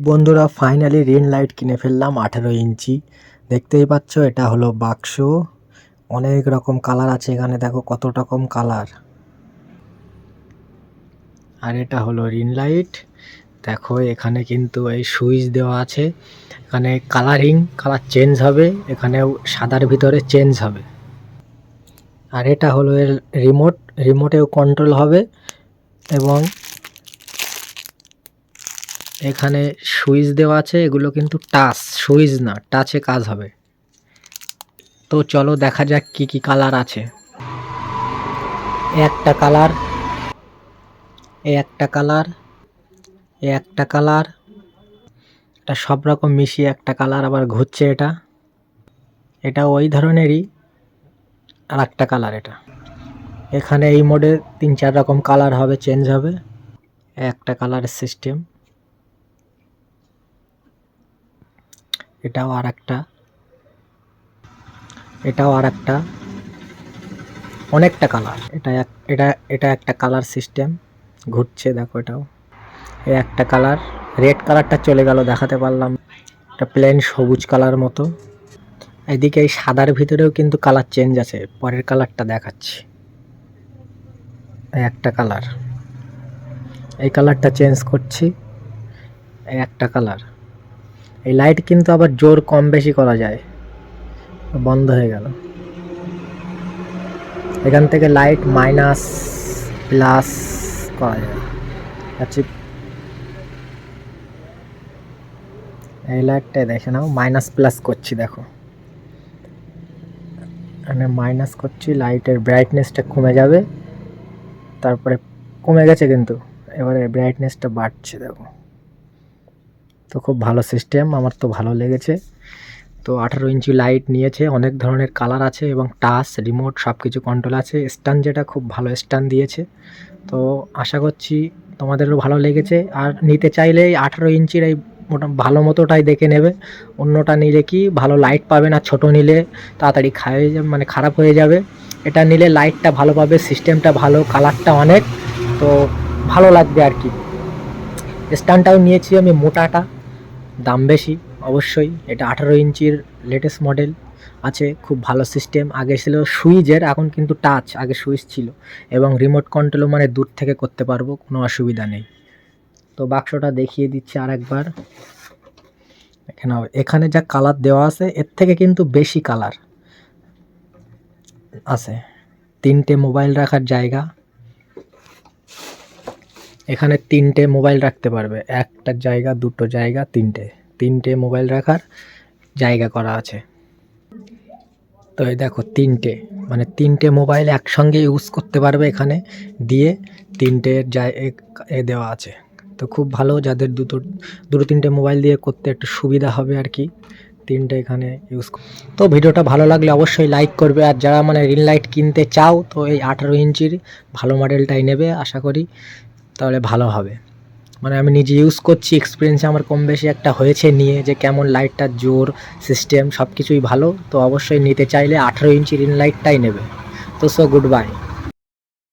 বন্ধুরা finally ring light কিনে ফেললাম 18 ইঞ্চি। দেখতেই পাচ্ছ এটা হলো বাক্স। অনেক রকম কালার আছে এখানে, দেখো কত রকম কালার। আর এটা হলো রিং লাইট। দেখো এখানে কিন্তু এই সুইচ দেওয়া আছে, এখানে কালার চেঞ্জ হবে, এখানেও সাদার ভিতরে চেঞ্জ হবে। আর এটা হলো এর রিমোটেও কন্ট্রোল হবে এবং এখানে সুইচ দেওয়া আছে, এগুলো কিন্তু টাচ সুইচ না, টাচে কাজ হবে। তো চলো দেখা যাক কি কি কালার আছে। একটা কালার, একটা কালার, একটা কালার, এটা সব রকম মিশিয়ে একটা কালার। আবার ঘুরছে এটা ওই ধরনেরই আর একটা কালার। এটা এখানে এই মোডে 3-4 রকম কালার হবে, চেঞ্জ হবে। একটা কালারের সিস্টেম। এটাও আর একটা, এটাও আর একটা, অনেকটা কালার। এটা একটা কালার সিস্টেম ঘুরছে, দেখো এটাও এই একটা কালার। রেড কালারটা চলে গেল, দেখাতে পারলাম। এটা প্লেন সবুজ কালার মতো। এদিকে এই সাদার ভিতরেও কিন্তু কালার চেঞ্জ আছে, পরের কালারটা দেখাচ্ছি। একটা কালার, এই কালারটা চেঞ্জ করছি। এই একটা কালার। এই লাইট কিন্তু আবার জোর কম বেশি করা যায়। বন্ধ হয়ে গেল। এখান থেকে লাইট মাইনাস প্লাস করা যায়। আচ্ছা, এই লাইটটা দেখে নাও, মাইনাস প্লাস করছি, দেখো এখানে মাইনাস করছি, লাইটের ব্রাইটনেসটা কমে যাবে। তারপরে কমে গেছে কিন্তু এবারে ব্রাইটনেসটা বাড়ছে, দেখো। তো খুব ভালো সিস্টেম, আমার তো ভালো লেগেছে। তো 18 ইঞ্চি লাইট নিয়েছে, অনেক ধরনের কালার আছে এবং টাচ রিমোট সব কিছু কন্ট্রোল আছে। স্ট্যান্ড যেটা খুব ভালো স্ট্যান্ড দিয়েছে। তো আশা করছি তোমাদেরও ভালো লেগেছে। আর নিতে চাইলে 18 ইঞ্চির এই ভালো মতোটাই দেখে নেবে। অন্যটা নিলে কি ভালো লাইট পাবে না, ছোট নিলে তাড়াতাড়ি খারাপ হয়ে যাবে। এটা নিলে লাইটটা ভালো পাবে, সিস্টেমটা ভালো, কালারটা অনেক, তো ভালো লাগবে আর কি। স্ট্যান্ডটাও নিয়েছি আমি মোটাটা, দাম বেশি অবশ্যই। এটা 18 ইঞ্চির লেটেস্ট মডেল আছে, খুব ভালো সিস্টেম। আগে ছিল সুইচের, এখন কিন্তু টাচ। আগে সুইচ ছিল এবং রিমোট কন্ট্রোলও মানে দূর থেকে করতে পারবো, কোনো অসুবিধা নেই। তো বাক্সটা দেখিয়ে দিচ্ছি আর একবার। এখানে যা কালার দেওয়া আছে এর থেকে কিন্তু বেশি কালার আছে। 3টে মোবাইল রাখার জায়গা, এখানে 3টে মোবাইল রাখতে পারবে। একটা জায়গা, দুটো জায়গা, তিনটে মোবাইল রাখার জায়গা করা আছে। তো এই দেখো 3টে মোবাইল একসঙ্গে ইউজ করতে পারবে এখানে দিয়ে। 3টে দেওয়া আছে। তো খুব ভালো, যাদের দুটো 3টে মোবাইল দিয়ে করতে একটু সুবিধা হবে আর কি। 3টে এখানে ইউজ। তো ভিডিওটা ভালো লাগলে অবশ্যই লাইক করবে। আর যারা রিং লাইট কিনতে চাও তো এই 18 ইঞ্চির ভালো মডেলটাই নেবে, আশা করি তাহলে ভালো হবে। আমি নিজে ইউজ করছি, এক্সপিরিয়েন্স আমার কম বেশি একটা হয়েছে নিয়ে, যে কেমন লাইটটার জোর, সিস্টেম সব কিছুই ভালো। তো অবশ্যই নিতে চাইলে 18 ইঞ্চি রিং লাইটটাই নেবে। তো গুড বাই।